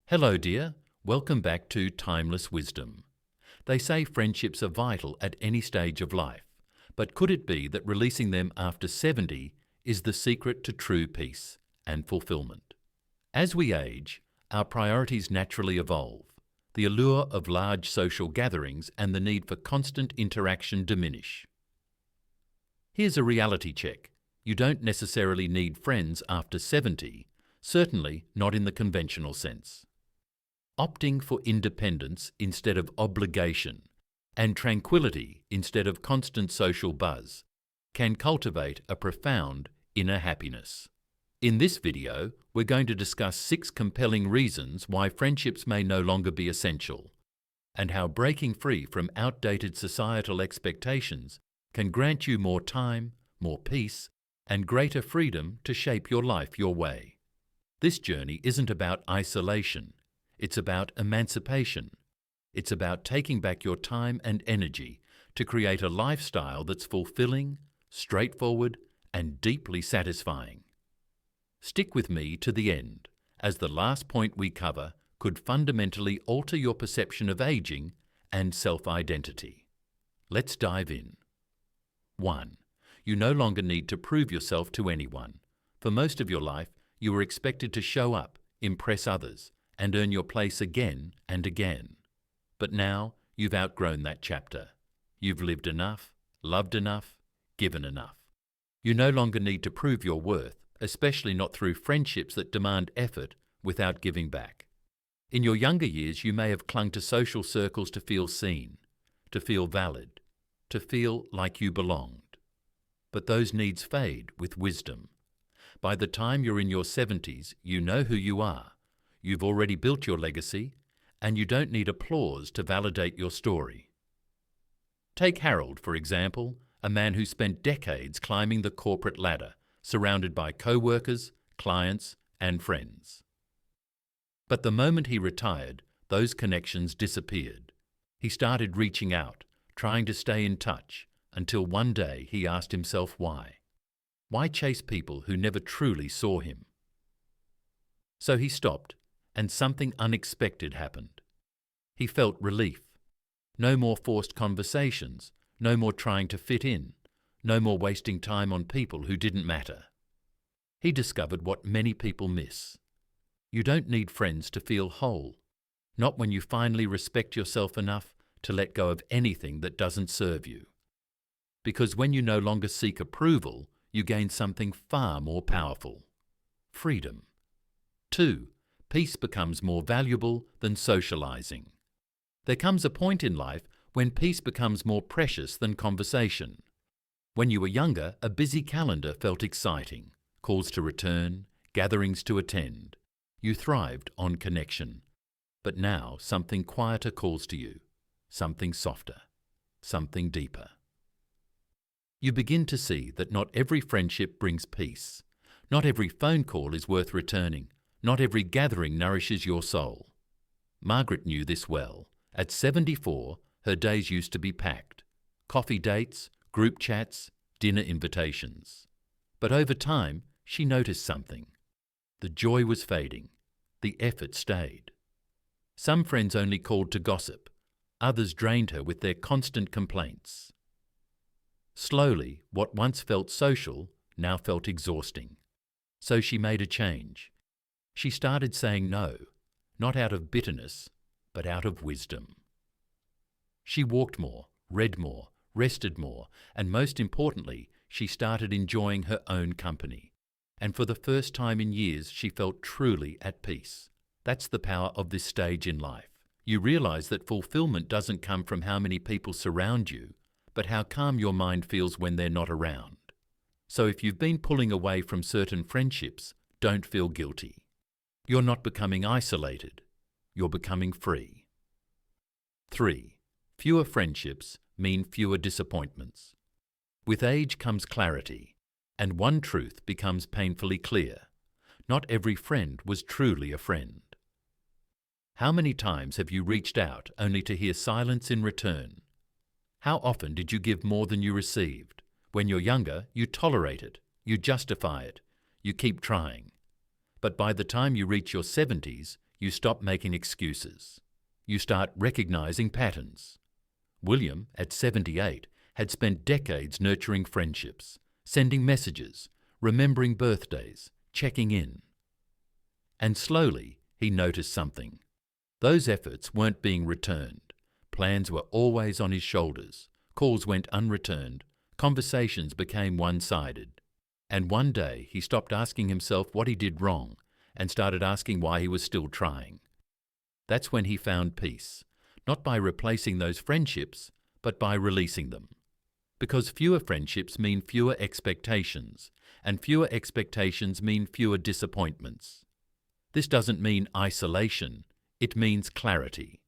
Hello, dear. Welcome back to Timeless Wisdom. They say friendships are vital at any stage of life, but could it be that releasing them after 70 is the secret to true peace and fulfillment? As we age, our priorities naturally evolve. The allure of large social gatherings and the need for constant interaction diminish. Here's a reality check. You don't necessarily need friends after 70, certainly not in the conventional sense. Opting for independence instead of obligation and tranquility instead of constant social buzz can cultivate a profound inner happiness. In this video, we're going to discuss 6 compelling reasons why friendships may no longer be essential, and how breaking free from outdated societal expectations can grant you more time, more peace, and greater freedom to shape your life your way. This journey isn't about isolation. It's about emancipation. It's about taking back your time and energy to create a lifestyle that's fulfilling, straightforward, and deeply satisfying. Stick with me to the end, as the last point we cover could fundamentally alter your perception of aging and self-identity. Let's dive in. 1. You no longer need to prove yourself to anyone. For most of your life, you were expected to show up, impress others, and earn your place again and again. But now, you've outgrown that chapter. You've lived enough, loved enough, given enough. You no longer need to prove your worth, especially not through friendships that demand effort without giving back. In your younger years, you may have clung to social circles to feel seen, to feel valid, to feel like you belonged. But those needs fade with wisdom. By the time you're in your 70s, you know who you are. You've already built your legacy, and you don't need applause to validate your story. Take Harold, for example, a man who spent decades climbing the corporate ladder, surrounded by co-workers, clients, and friends. But the moment he retired, those connections disappeared. He started reaching out, trying to stay in touch, until one day he asked himself why. Why chase people who never truly saw him? So he stopped, and something unexpected happened. He felt relief. No more forced conversations, no more trying to fit in, no more wasting time on people who didn't matter. He discovered what many people miss. You don't need friends to feel whole, not when you finally respect yourself enough to let go of anything that doesn't serve you. Because when you no longer seek approval, you gain something far more powerful: freedom. 2. Peace becomes more valuable than socializing. There comes a point in life when peace becomes more precious than conversation. When you were younger, a busy calendar felt exciting. Calls to return, gatherings to attend. You thrived on connection. But now something quieter calls to you, something softer, something deeper. You begin to see that not every friendship brings peace. Not every phone call is worth returning. Not every gathering nourishes your soul. Margaret knew this well. At 74, her days used to be packed. Coffee dates, group chats, dinner invitations. But over time, she noticed something. The joy was fading. The effort stayed. Some friends only called to gossip. Others drained her with their constant complaints. Slowly, what once felt social now felt exhausting. So she made a change. She started saying no, not out of bitterness, but out of wisdom. She walked more, read more, rested more, and most importantly, she started enjoying her own company. And for the first time in years, she felt truly at peace. That's the power of this stage in life. You realize that fulfillment doesn't come from how many people surround you, but how calm your mind feels when they're not around. So if you've been pulling away from certain friendships, don't feel guilty. You're not becoming isolated. You're becoming free. 3. Fewer friendships mean fewer disappointments. With age comes clarity, and one truth becomes painfully clear. Not every friend was truly a friend. How many times have you reached out only to hear silence in return? How often did you give more than you received? When you're younger, you tolerate it, you justify it, you keep trying. But by the time you reach your 70s, you stop making excuses. You start recognizing patterns. William, at 78, had spent decades nurturing friendships, sending messages, remembering birthdays, checking in. And slowly, he noticed something. Those efforts weren't being returned. Plans were always on his shoulders. Calls went unreturned. Conversations became one-sided. And one day, he stopped asking himself what he did wrong and started asking why he was still trying. That's when he found peace, not by replacing those friendships, but by releasing them. Because fewer friendships mean fewer expectations, and fewer expectations mean fewer disappointments. This doesn't mean isolation, it means clarity.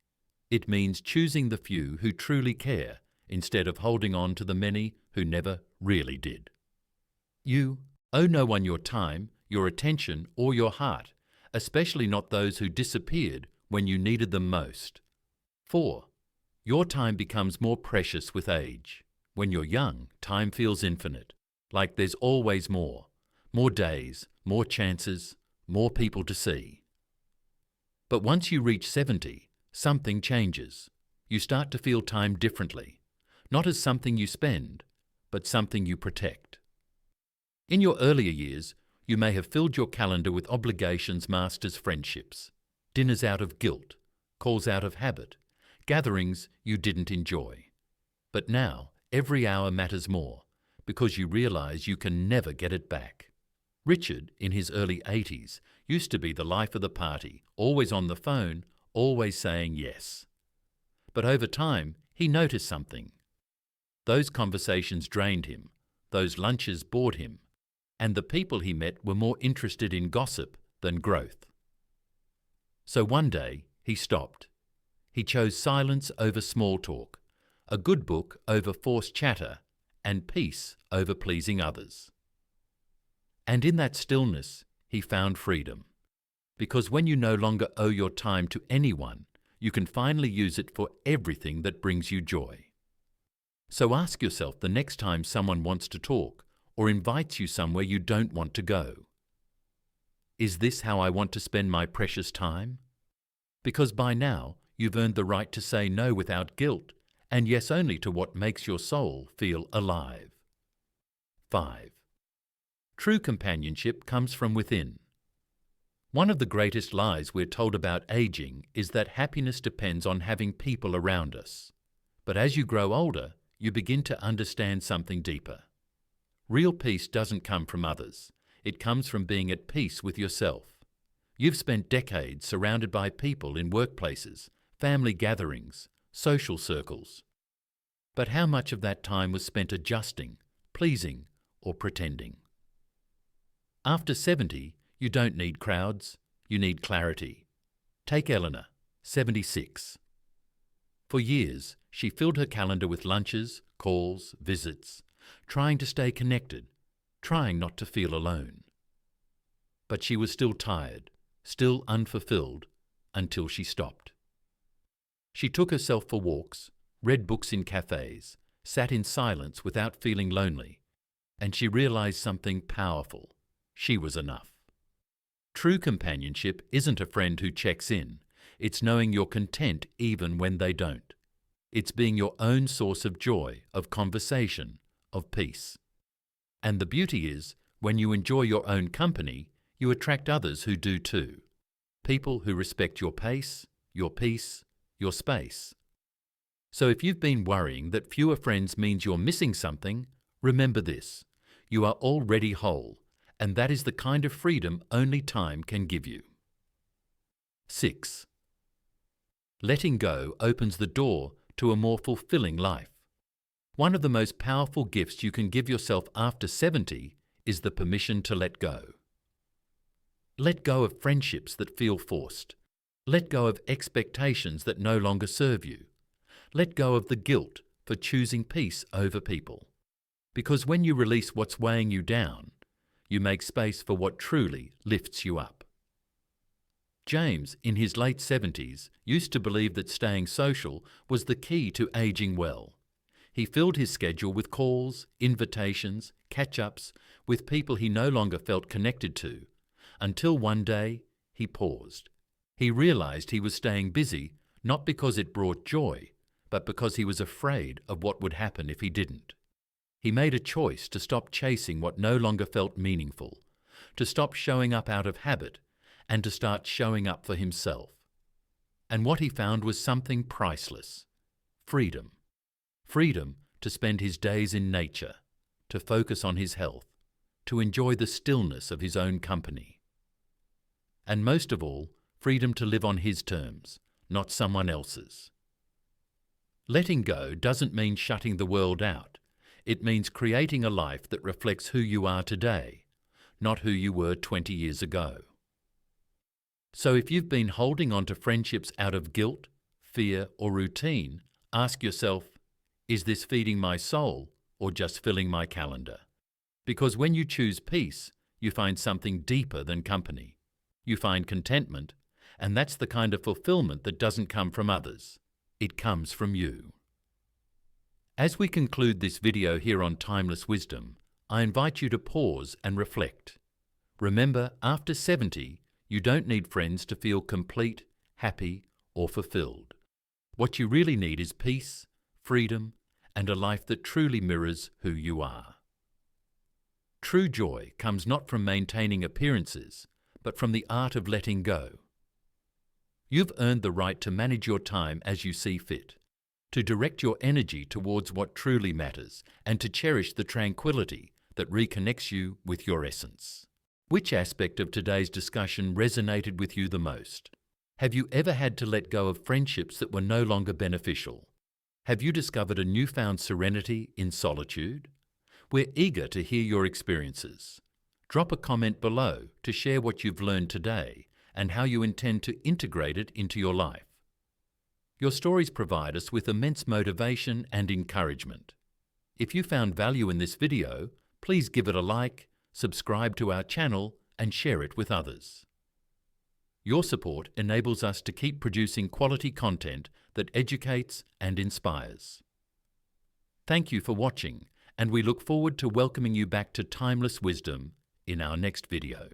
It means choosing the few who truly care instead of holding on to the many who never really did. You owe no one your time, your attention, or your heart, especially not those who disappeared when you needed them most. 4. Your time becomes more precious with age. When you're young, time feels infinite, like there's always more days, more chances, more people to see. But once you reach 70, something changes. You start to feel time differently, not as something you spend, but something you protect. In your earlier years, you may have filled your calendar with obligations masked as friendships, dinners out of guilt, calls out of habit, gatherings you didn't enjoy. But now, every hour matters more, because you realize you can never get it back. Richard, in his early 80s, used to be the life of the party, always on the phone, always saying yes. But over time, he noticed something. Those conversations drained him, those lunches bored him, and the people he met were more interested in gossip than growth. So one day, he stopped. He chose silence over small talk, a good book over forced chatter, and peace over pleasing others. And in that stillness, he found freedom. Because when you no longer owe your time to anyone, you can finally use it for everything that brings you joy. So ask yourself the next time someone wants to talk or invites you somewhere you don't want to go, is this how I want to spend my precious time? Because by now, you've earned the right to say no without guilt, and yes only to what makes your soul feel alive. 5. True companionship comes from within. One of the greatest lies we're told about aging is that happiness depends on having people around us. But as you grow older, you begin to understand something deeper. Real peace doesn't come from others. It comes from being at peace with yourself. You've spent decades surrounded by people in workplaces, family gatherings, social circles. But how much of that time was spent adjusting, pleasing, or pretending? After 70, you don't need crowds, you need clarity. Take Eleanor, 76. For years, she filled her calendar with lunches, calls, visits, trying to stay connected, trying not to feel alone. But she was still tired, still unfulfilled, until she stopped. She took herself for walks, read books in cafes, sat in silence without feeling lonely, and she realized something powerful. She was enough. True companionship isn't a friend who checks in. It's knowing you're content even when they don't. It's being your own source of joy, of conversation, of peace. And the beauty is, when you enjoy your own company, you attract others who do too. People who respect your pace, your peace, your space. So if you've been worrying that fewer friends means you're missing something, remember this: you are already whole, and that is the kind of freedom only time can give you. 6. Letting go opens the door to a more fulfilling life. One of the most powerful gifts you can give yourself after 70 is the permission to let go. Let go of friendships that feel forced. Let go of expectations that no longer serve you. Let go of the guilt for choosing peace over people. Because when you release what's weighing you down, you make space for what truly lifts you up. James, in his late 70s, used to believe that staying social was the key to aging well. He filled his schedule with calls, invitations, catch-ups, with people he no longer felt connected to, until one day he paused. He realized he was staying busy not because it brought joy, but because he was afraid of what would happen if he didn't. He made a choice to stop chasing what no longer felt meaningful, to stop showing up out of habit, and to start showing up for himself. And what he found was something priceless: freedom. Freedom to spend his days in nature, to focus on his health, to enjoy the stillness of his own company. And most of all, freedom to live on his terms, not someone else's. Letting go doesn't mean shutting the world out. It means creating a life that reflects who you are today, not who you were 20 years ago. So if you've been holding on to friendships out of guilt, fear, or routine, ask yourself, is this feeding my soul or just filling my calendar? Because when you choose peace, you find something deeper than company. You find contentment, and that's the kind of fulfillment that doesn't come from others. It comes from you. As we conclude this video here on Timeless Wisdom, I invite you to pause and reflect. Remember, after 70, you don't need friends to feel complete, happy, or fulfilled. What you really need is peace, freedom, and a life that truly mirrors who you are. True joy comes not from maintaining appearances, but from the art of letting go. You've earned the right to manage your time as you see fit, to direct your energy towards what truly matters, and to cherish the tranquility that reconnects you with your essence. Which aspect of today's discussion resonated with you the most? Have you ever had to let go of friendships that were no longer beneficial? Have you discovered a newfound serenity in solitude? We're eager to hear your experiences. Drop a comment below to share what you've learned today and how you intend to integrate it into your life. Your stories provide us with immense motivation and encouragement. If you found value in this video, please give it a like, subscribe to our channel, and share it with others. Your support enables us to keep producing quality content that educates and inspires. Thank you for watching, and we look forward to welcoming you back to Timeless Wisdom in our next video.